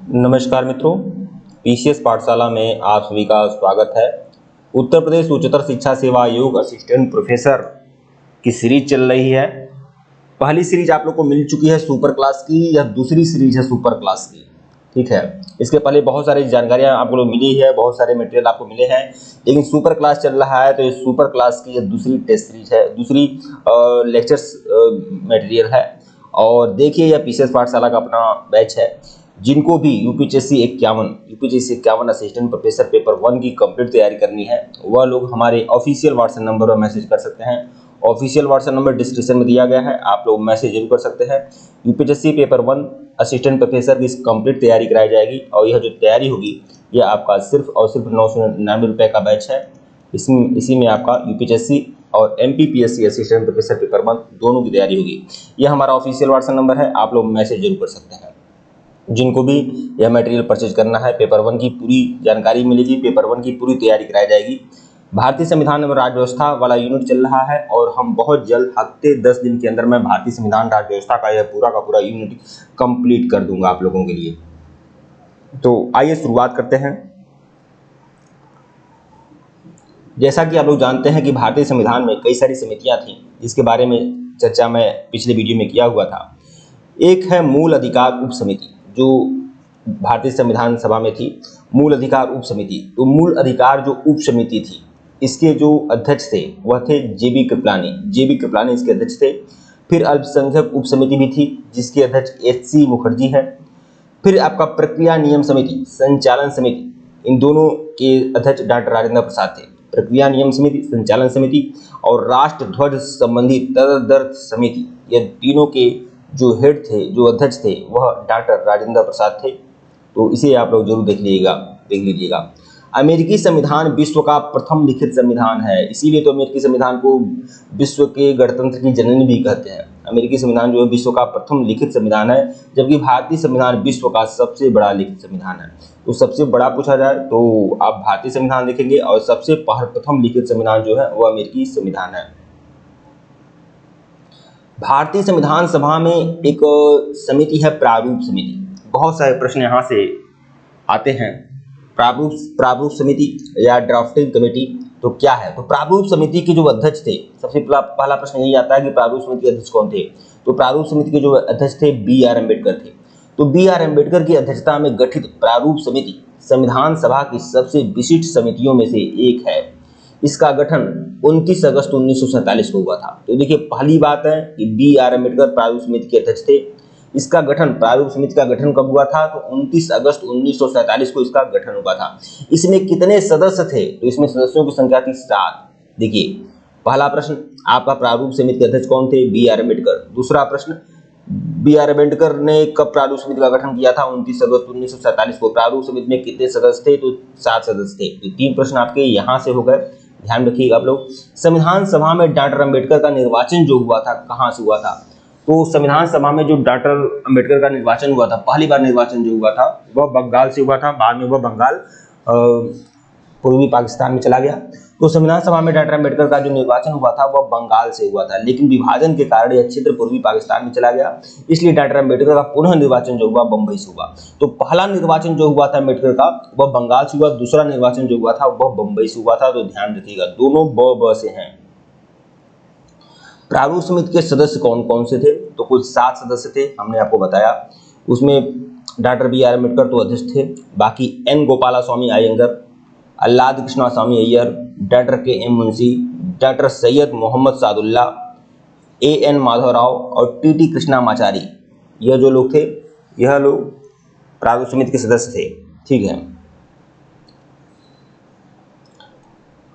नमस्कार मित्रों, पीसीएस पाठशाला में आप सभी का स्वागत है। उत्तर प्रदेश उच्चतर शिक्षा सेवा आयोग असिस्टेंट प्रोफेसर की सीरीज चल रही है। पहली सीरीज आप लोग को मिल चुकी है सुपर क्लास की, यह दूसरी सीरीज है सुपर क्लास की। ठीक है, इसके पहले बहुत सारी जानकारियां आपको लोग मिली है, बहुत सारे मटेरियल आपको मिले हैं, लेकिन सुपर क्लास चल रहा है तो ये सुपर क्लास की यह दूसरी टेस्ट सीरीज है, दूसरी लेक्चर्स मटेरियल है। और देखिए, यह पीसीएस पाठशाला का अपना बैच है। जिनको भी यूपीएससी 51 असिस्टेंट प्रोफेसर पेपर 1 की कंप्लीट तैयारी करनी है, वह लोग हमारे ऑफिशियल व्हाट्सएप नंबर पर मैसेज कर सकते हैं। ऑफिशियल व्हाट्सएप नंबर डिस्क्रिप्शन में दिया गया है, आप लोग मैसेज जरूर कर सकते हैं। यूपीएससी पेपर 1 असिस्टेंट प्रोफेसर की कंप्लीट तैयारी कराई जाएगी और यह जो तैयारी होगी यह आपका सिर्फ और सिर्फ 999 रुपये का बैच है। इसी में आपका यूपीएससी और एमपीपीएससी असिस्टेंट प्रोफेसर पेपर 1 दोनों की तैयारी होगी। यह हमारा ऑफिशियल व्हाट्सएप नंबर है, आप लोग मैसेज जरूर कर सकते हैं। जिनको भी यह मटेरियल परचेज करना है, पेपर 1 की पूरी जानकारी मिलेगी, पेपर 1 की पूरी तैयारी कराई जाएगी। भारतीय संविधान एवं राज्य व्यवस्था वाला यूनिट चल रहा है और हम बहुत जल्द हफ्ते 10 दिन के अंदर में भारतीय संविधान राज्य व्यवस्था का यह पूरा का पूरा यूनिट कंप्लीट कर दूंगा आप लोगों के लिए। तो आइए शुरुआत करते हैं। जैसा कि आप लोग जानते हैं कि भारतीय संविधान में कई सारी समितियां थी, जिसके बारे में चर्चा मैं पिछले वीडियो में किया हुआ था। एक है मूल अधिकार उप समिति, जो भारतीय संविधान सभा में थी, मूल अधिकार उप समिति। तो मूल अधिकार जो उप समिति थी, इसके जो अध्यक्ष थे वह थे जेबी कृपलानी इसके अध्यक्ष थे। फिर अल्पसंख्यक उप समिति भी थी, जिसके अध्यक्ष एचसी मुखर्जी है। फिर आपका प्रक्रिया नियम समिति, संचालन समिति, इन दोनों के अध्यक्ष डॉक्टर राजेंद्र प्रसाद थे। प्रक्रिया नियम समिति, संचालन समिति और राष्ट्र ध्वज संबंधी तदर्थ समिति, ये तीनों के जो हेड थे, जो अध्यक्ष थे, वह डॉक्टर राजेंद्र प्रसाद थे। तो इसे आप लोग जरूर देख लीजिएगा। अमेरिकी संविधान विश्व का प्रथम लिखित संविधान है, इसीलिए तो अमेरिकी संविधान को विश्व के गणतंत्र की जननी भी कहते हैं। अमेरिकी संविधान जो है विश्व का प्रथम लिखित संविधान है, जबकि भारतीय संविधान विश्व का सबसे बड़ा लिखित संविधान है। तो सबसे बड़ा पूछा जाए तो आप भारतीय संविधान देखेंगे और सबसे प्रथम लिखित संविधान जो है वह अमेरिकी संविधान है। भारतीय संविधान सभा में एक समिति है प्रारूप समिति। बहुत सारे प्रश्न यहाँ से आते हैं। प्रारूप समिति या ड्राफ्टिंग कमेटी तो क्या है? तो प्रारूप समिति के जो अध्यक्ष थे, सबसे पहला प्रश्न यही आता है कि प्रारूप समिति के अध्यक्ष कौन थे? तो प्रारूप समिति के जो अध्यक्ष थे BR अम्बेडकर थे। तो BR अम्बेडकर की अध्यक्षता में गठित प्रारूप समिति संविधान सभा की सबसे विशिष्ट समितियों में से एक है। इसका गठन 29 अगस्त 1947 को हुआ था। तो देखिए, पहली बात है कि BR अम्बेडकर प्रारूप समिति के अध्यक्ष थे। इसका गठन, प्रारूप समिति का गठन कब हुआ था? तो 29 अगस्त 1947 को इसका गठन हुआ था। इसमें कितने सदस्य थे? तो इसमें सदस्यों की संख्या थी 7। देखिए, पहला प्रश्न आपका प्रारूप समिति के अध्यक्ष कौन थे? BR अम्बेडकर। दूसरा प्रश्न, BR अम्बेडकर ने कब प्रारूप समिति का गठन किया था? 29 अगस्त 1947 को। प्रारूप समिति में कितने सदस्य थे? तो 7 सदस्य थे। तो 3 प्रश्न आपके यहाँ से हो गए, ध्यान रखिएगा आप लोग। संविधान सभा में डॉक्टर अम्बेडकर का निर्वाचन जो हुआ था, कहाँ से हुआ था? तो संविधान सभा में जो डॉक्टर अम्बेडकर का निर्वाचन हुआ था, पहली बार निर्वाचन जो हुआ था वह बंगाल से हुआ था। बाद में वह बंगाल पूर्वी पाकिस्तान में चला गया। तो संविधान सभा में डॉक्टर अम्बेडकर का जो निर्वाचन हुआ था वह बंगाल से हुआ था, लेकिन विभाजन के कारण यह क्षेत्र पूर्वी पाकिस्तान में चला गया, इसलिए डॉक्टर अम्बेडकर का पुनः निर्वाचन जो हुआ बम्बई से हुआ। तो पहला निर्वाचन जो हुआ था अम्बेडकर का वह बंगाल से हुआ, दूसरा निर्वाचन जो हुआ था वह बम्बई से हुआ था। तो ध्यान रखिएगा, दोनों ब से हैं। प्रारूप समिति के सदस्य कौन कौन से थे? तो कुल 7 सदस्य थे, हमने आपको बताया। उसमें डॉक्टर BR अम्बेडकर तो अध्यक्ष थे, बाकी N Gopalaswamy Ayyangar, Alladi Krishnaswamy Iyer, doctor KM Munshi, doctor Syed Mohammad Saadulla, AN Madhavrao और TT कृष्णामाचारी, यह जो लोग थे, यह लोग प्रारूप समिति के सदस्य थे। ठीक है,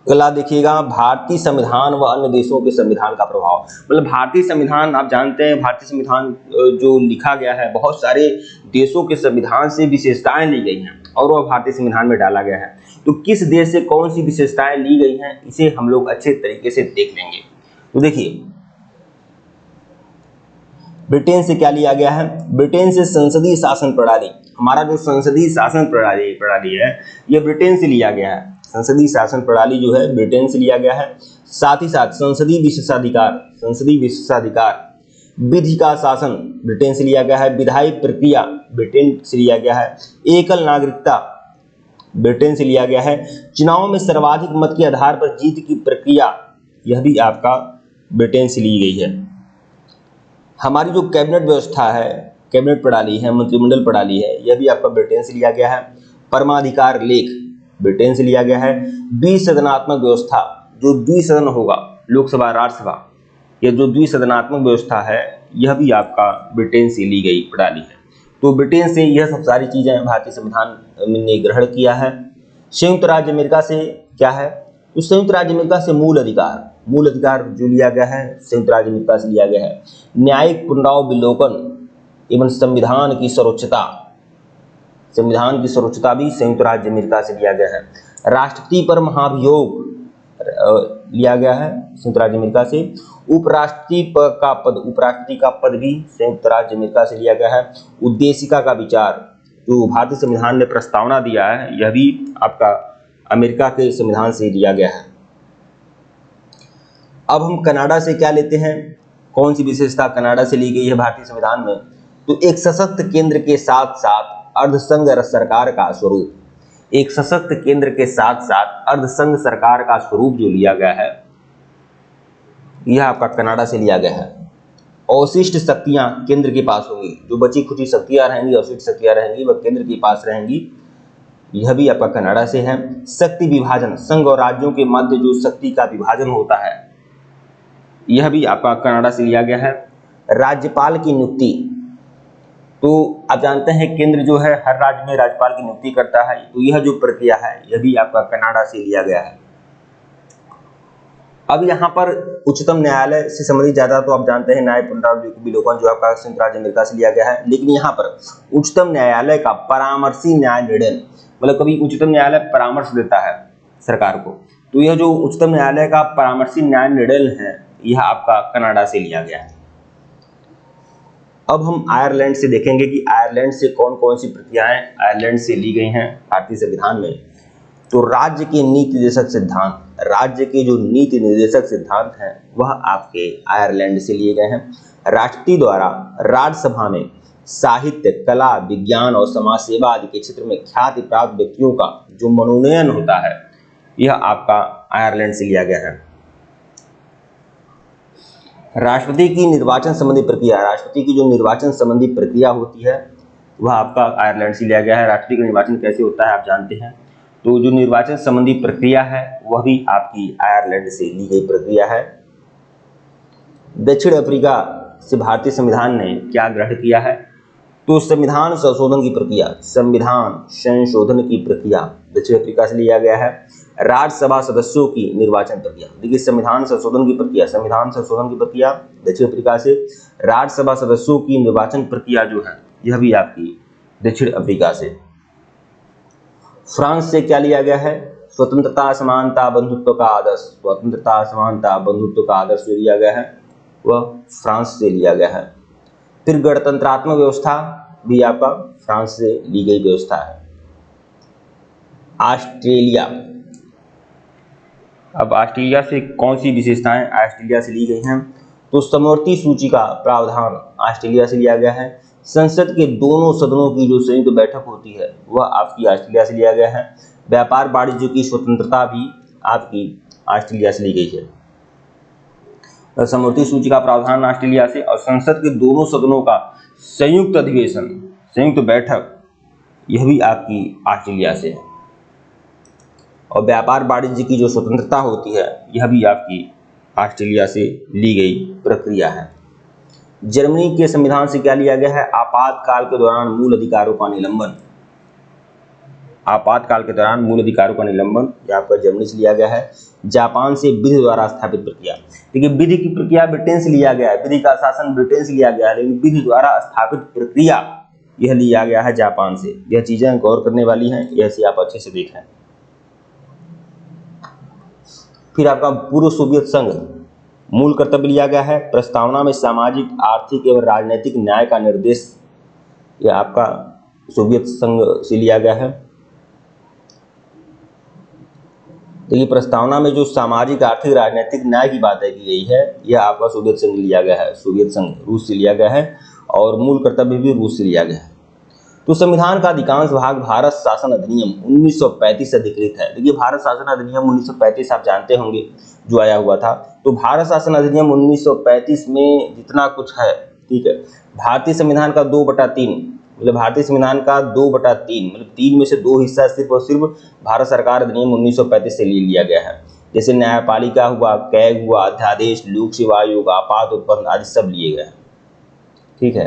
अगला देखिएगा, भारतीय संविधान व अन्य देशों के संविधान का प्रभाव। मतलब भारतीय संविधान, आप जानते हैं भारतीय संविधान जो लिखा गया है, बहुत सारे देशों के संविधान से विशेषताएं ली गई हैं और वह भारतीय संविधान में डाला गया है। तो किस देश से कौन सी विशेषताएं ली गई हैं, इसे हम लोग अच्छे तरीके से देख लेंगे। तो देखिए, ब्रिटेन से क्या लिया गया है? ब्रिटेन से संसदीय शासन प्रणाली, हमारा जो संसदीय शासन प्रणाली है यह ब्रिटेन से लिया गया है। संसदीय शासन प्रणाली जो है ब्रिटेन से लिया गया है। साथ ही साथ संसदीय विशेषाधिकार विधि का शासन ब्रिटेन से लिया गया है। विधायी प्रक्रिया ब्रिटेन से लिया गया है। एकल नागरिकता ब्रिटेन से लिया गया है। चुनाव में सर्वाधिक मत के आधार पर जीत की प्रक्रिया, यह भी आपका ब्रिटेन से ली गई है। हमारी जो कैबिनेट व्यवस्था है, कैबिनेट प्रणाली है, मंत्रिमंडल प्रणाली है, यह भी आपका ब्रिटेन से लिया गया है। परमाधिकार लेख ब्रिटेन से लिया गया है। द्विसदनात्मक व्यवस्था, जो द्विसदन होगा, लोकसभा राज्यसभा, यह जो द्विसदनात्मक व्यवस्था है, यह भी आपका ब्रिटेन से ली गई प्रणाली है। तो ब्रिटेन से यह सब सारी चीजें भारतीय संविधान ने ग्रहण किया है। संयुक्त राज्य अमेरिका से क्या है, तो संयुक्त राज्य अमेरिका से मूल अधिकार जो लिया गया है, संयुक्त राज्य अमेरिका से लिया गया है। न्यायिक पुनरावलोकन एवं संविधान की सर्वोच्चता भी संयुक्त राज्य अमेरिका से लिया गया है। राष्ट्रपति पर महाभियोग लिया गया है संयुक्त राज्य अमेरिका से। उपराष्ट्रपति का पद भी संयुक्त राज्य अमेरिका से लिया गया है। उद्देशिका का विचार जो भारतीय संविधान ने प्रस्तावना दिया है, यह भी आपका अमेरिका के संविधान से लिया गया है। अब हम कनाडा से क्या लेते हैं, कौन सी विशेषता कनाडा से ली गई है भारतीय संविधान में, तो एक सशक्त केंद्र के साथ साथ अर्धसंघ सरकार का स्वरूप, एक सशक्त केंद्र के साथ साथ अर्धसंघ सरकार का स्वरूप जो लिया गया है, यह आपका कनाडा से लिया गया है। अवशिष्ट शक्तियां केंद्र के पास होंगी, जो बची खुची शक्तियां रहेंगी, अवशिष्ट शक्तियां रहेंगी, वह केंद्र के पास रहेंगी, यह भी आपका कनाडा से है। शक्ति विभाजन, संघ और राज्यों के मध्य जो शक्ति का विभाजन होता है, यह भी आपका कनाडा से लिया गया है। राज्यपाल की नियुक्ति, तो आप जानते हैं केंद्र जो है हर राज्य में राज्यपाल की नियुक्ति करता है, तो यह जो प्रक्रिया है, यह भी आपका कनाडा से लिया गया है। अब यहाँ पर उच्चतम न्यायालय से संबंधित ज्यादा तो आप जानते हैं न्याय पुनरावलोकन जो आपका संयुक्त राज्य अमेरिका से लिया गया है, लेकिन यहाँ पर उच्चतम न्यायालय का परामर्शी न्याय निर्णय, मतलब कभी उच्चतम न्यायालय परामर्श देता है सरकार को, तो यह जो उच्चतम न्यायालय का परामर्शी न्याय निर्णय है, यह आपका कनाडा से लिया गया है। अब हम आयरलैंड से देखेंगे कि आयरलैंड से कौन कौन सी प्रक्रियाएं आयरलैंड से ली गई हैं भारतीय संविधान में। तो राज्य के नीति निर्देशक सिद्धांत, राज्य के जो नीति निर्देशक सिद्धांत हैं, वह आपके आयरलैंड से लिए गए हैं। राष्ट्रपति द्वारा राज्यसभा में साहित्य, कला, विज्ञान और समाज सेवा आदि के क्षेत्र में ख्याति प्राप्त व्यक्तियों का जो मनोनयन होता है, यह आपका आयरलैंड से लिया गया है। राष्ट्रपति की निर्वाचन संबंधी प्रक्रिया, राष्ट्रपति की जो निर्वाचन संबंधी प्रक्रिया होती है, वह आपका आयरलैंड से लिया गया है। राष्ट्रपति का निर्वाचन कैसे होता है आप जानते हैं, तो जो निर्वाचन संबंधी प्रक्रिया है, वह भी आपकी आयरलैंड से ली गई प्रक्रिया है। दक्षिण अफ्रीका से भारतीय संविधान ने क्या ग्रहण किया है, तो संविधान संशोधन की प्रक्रिया दक्षिण अफ्रीका से लिया गया है। राज्यसभा सदस्यों की निर्वाचन प्रक्रिया, देखिए संविधान संशोधन की प्रक्रिया दक्षिण अफ्रीका से। राज्यसभा सदस्यों की निर्वाचन प्रक्रिया जो है, यह भी आपकी दक्षिण अफ्रीका से। फ्रांस से क्या लिया गया है, स्वतंत्रता समानता बंधुत्व का आदर्श जो लिया गया है, वह फ्रांस से लिया गया है। फिर गणतंत्रात्मक व्यवस्था भी आपका फ्रांस से ली गई व्यवस्था है। ऑस्ट्रेलिया, अब ऑस्ट्रेलिया से कौन सी विशेषताएं ऑस्ट्रेलिया से ली गई हैं, तो समवर्ती सूची का प्रावधान ऑस्ट्रेलिया से लिया गया है। संसद के दोनों सदनों की जो संयुक्त बैठक होती है, वह आपकी ऑस्ट्रेलिया से लिया गया है। व्यापार वाणिज्य की स्वतंत्रता भी आपकी ऑस्ट्रेलिया से ली गई है। समवर्ती सूची का प्रावधान ऑस्ट्रेलिया से, और संसद के दोनों सदनों का संयुक्त अधिवेशन, संयुक्त बैठक, यह भी आपकी ऑस्ट्रेलिया से है। और व्यापार वाणिज्य की जो स्वतंत्रता होती है, यह भी आपकी ऑस्ट्रेलिया से ली गई प्रक्रिया है। जर्मनी के संविधान से क्या लिया गया है, आपातकाल के दौरान मूल अधिकारों का निलंबन, यह आपका जर्मनी से लिया गया है। जापान से विधि द्वारा स्थापित प्रक्रिया, देखिए विधि की प्रक्रिया ब्रिटेन से लिया गया है, विधि का शासन ब्रिटेन से लिया गया है, लेकिन विधि द्वारा स्थापित प्रक्रिया यह लिया गया है जापान से। यह चीजें गौर करने वाली हैं, ऐसे आप अच्छे से देखें। फिर आपका पूर्व सोवियत संघ मूल कर्तव्य लिया गया है। प्रस्तावना में सामाजिक, आर्थिक एवं राजनीतिक न्याय का निर्देश, यह आपका सोवियत संघ से लिया गया है। देखिए प्रस्तावना में जो सामाजिक आर्थिक राजनीतिक न्याय की बात की गई है यह आपका सोवियत संघ लिया गया है, सोवियत संघ रूस से लिया गया है और मूल कर्तव्य भी रूस से लिया गया है। तो संविधान का अधिकांश भाग भारत शासन अधिनियम 1935 से अधिकृत है। देखिए भारत शासन अधिनियम 1935 आप जानते होंगे जो आया हुआ था। तो भारत शासन अधिनियम 1935 में जितना कुछ है, ठीक है, भारतीय संविधान का 2/3 मतलब भारतीय संविधान का 2/3 मतलब 3 में से 2 हिस्सा सिर्फ और सिर्फ भारत सरकार अधिनियम 1935 से ले लिया गया है। जैसे न्यायपालिका हुआ, कैग हुआ, अध्यादेश, लोक सेवा आयोग, आपात उत्पन्न आदि सब लिए गए हैं। ठीक है,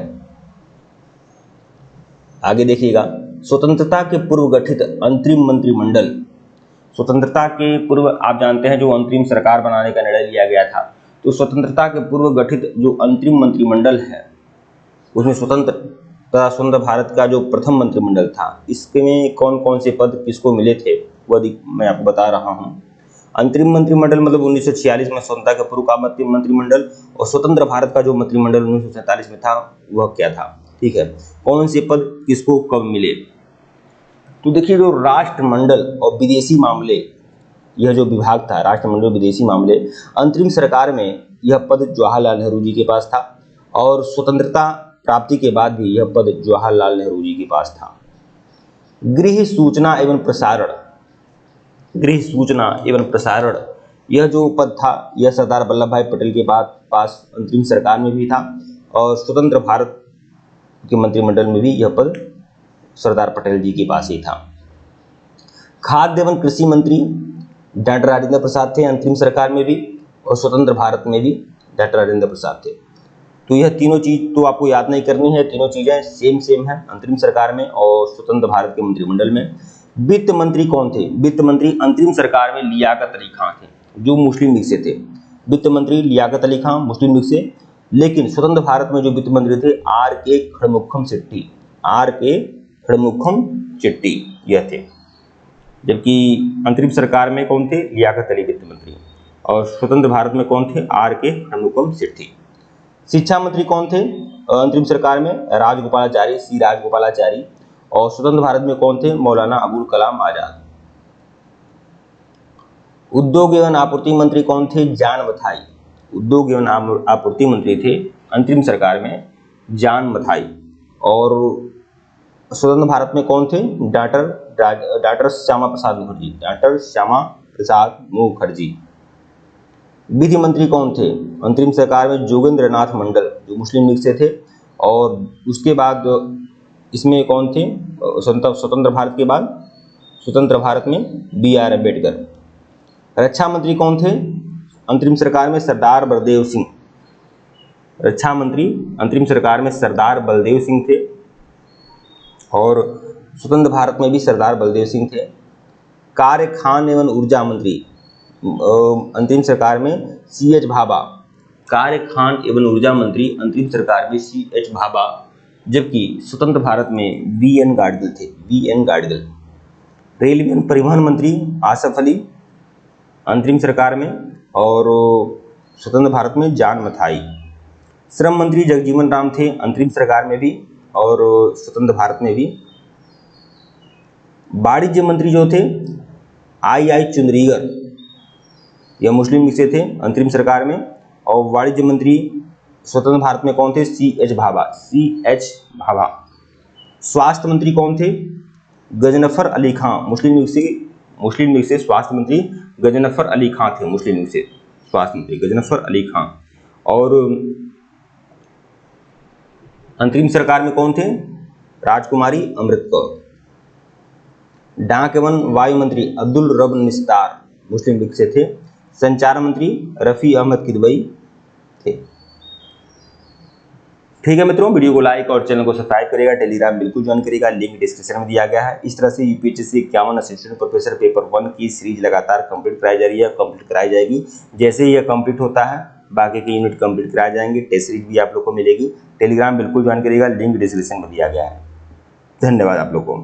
आगे देखिएगा, स्वतंत्रता के पूर्व गठित अंतरिम मंत्रिमंडल। स्वतंत्रता के पूर्व आप जानते हैं जो अंतरिम सरकार बनाने का निर्णय लिया गया था। तो स्वतंत्रता के पूर्व गठित जो अंतरिम मंत्रिमंडल है उसमें स्वतंत्र भारत का जो प्रथम मंत्रिमंडल था इसमें कौन कौन से पद किसको मिले थे वह मैं आपको बता रहा हूं। अंतरिम मंत्रिमंडल मतलब 1946 में स्वतंत्रता के पूर्व का मंत्रिमंडल, और स्वतंत्र भारत का जो मंत्रिमंडल 1947 में था वह क्या था। ठीक है, कौन से पद किसको कब मिले। तो देखिए जो राष्ट्रमंडल और विदेशी मामले, यह जो विभाग था राष्ट्रमंडल विदेशी मामले, अंतरिम सरकार में यह पद जवाहरलाल नेहरू जी के पास था और स्वतंत्रता प्राप्ति के बाद भी यह पद जवाहरलाल नेहरू जी के पास था। गृह सूचना एवं प्रसारण, गृह सूचना एवं प्रसारण यह जो पद था यह सरदार वल्लभ भाई पटेल के पास अंतरिम सरकार में भी था और स्वतंत्र भारत के मंत्रिमंडल में भी यह पद सरदार पटेल जी के पास ही था। खाद्य एवं कृषि मंत्री डॉक्टर राजेंद्र प्रसाद थे अंतरिम सरकार में भी और स्वतंत्र भारत में भी डॉक्टर राजेंद्र प्रसाद थे। तो यह तीनों चीज तो आपको याद नहीं करनी है, तीनों चीजें सेम है अंतरिम सरकार में और स्वतंत्र भारत के मंत्रिमंडल में। वित्त मंत्री कौन थे। वित्त मंत्री अंतरिम सरकार में लियाकत अली खां थे जो मुस्लिम लीग से थे। वित्त मंत्री लियाकत अली खां मुस्लिम लीग से, लेकिन स्वतंत्र भारत में जो वित्त मंत्री थे R.K. खड़मुख्खम चिट्टी, R.K. खड़मुख्खम चिट्टी यह थे। जबकि अंतरिम सरकार में कौन थे, लियाकत अली वित्त मंत्री, और स्वतंत्र भारत में कौन थे, R.K. खड़मुख्खम चिट्टी। शिक्षा मंत्री कौन थे अंतरिम सरकार में, राजगोपालाचारी, सी राजगोपालाचारी, और स्वतंत्र भारत में कौन थे, मौलाना अबुल कलाम आजाद। उद्योग एवं आपूर्ति मंत्री कौन थे, जान मथाई, उद्योग एवं आपूर्ति मंत्री थे अंतरिम सरकार में जान मथाई। और स्वतंत्र भारत में कौन थे, डॉक्टर श्यामा प्रसाद मुखर्जी, डॉक्टर श्यामा प्रसाद मुखर्जी। विधि मंत्री कौन थे अंतरिम सरकार में, जोगेंद्र नाथ मंडल जो मुस्लिम लीग से थे, और उसके बाद इसमें कौन थे स्वतंत्र भारत के बाद, स्वतंत्र भारत में B.R. अम्बेडकर। रक्षा मंत्री कौन थे अंतरिम सरकार में, सरदार बलदेव सिंह, रक्षा मंत्री अंतरिम सरकार में सरदार बलदेव सिंह थे और स्वतंत्र भारत में भी सरदार बलदेव सिंह थे। कार्य खान एवं ऊर्जा मंत्री अंतरिम सरकार में C.H. भाभा, कार्य खान एवं ऊर्जा मंत्री अंतरिम सरकार में C.H. भाभा, जबकि स्वतंत्र भारत में V.N. गाडगिल थे, V.N. गाडगिल। रेलवे एवं परिवहन मंत्री आसफ अली अंतरिम सरकार में और स्वतंत्र भारत में जान मथाई। श्रम मंत्री जगजीवन राम थे अंतरिम सरकार में भी और स्वतंत्र भारत में भी। वाणिज्य मंत्री जो थे I.I. चुंदरीगर, यह मुस्लिम लीग से थे अंतरिम सरकार में, और वाणिज्य मंत्री स्वतंत्र भारत में कौन थे, C.H. भाभा, C.H. भाभा। स्वास्थ्य मंत्री कौन थे, गजनफर अली खां, मुस्लिम लीग से स्वास्थ्य मंत्री गजनफर अली खां थे, मुस्लिम लीग से स्वास्थ्य मंत्री गजनफर अली खां। और अंतरिम सरकार में कौन थे, राजकुमारी अमृत कौर। डाक एवं वायु मंत्री अब्दुल रब निस्तार मुस्लिम लीग से थे। संचार मंत्री रफ़ी अहमद किदवई थे। ठीक है मित्रों, वीडियो को लाइक और चैनल को सब्सक्राइब करेगा, टेलीग्राम बिल्कुल ज्वाइन करेगा, लिंक डिस्क्रिप्शन में दिया गया है। इस तरह से यूपीएससी 51 असिस्टेंट प्रोफेसर पेपर 1 की सीरीज लगातार कंप्लीट कराई जा रही है, कंप्लीट कराई जाएगी। जैसे ही यह कंप्लीट होता है बाकी के यूनिट कंप्लीट कराए जाएंगे, टेस्ट सीरीज भी आप लोग को मिलेगी। टेलीग्राम बिल्कुल ज्वाइन करेगा, लिंक डिस्क्रिप्शन में दिया गया है। धन्यवाद आप लोग को।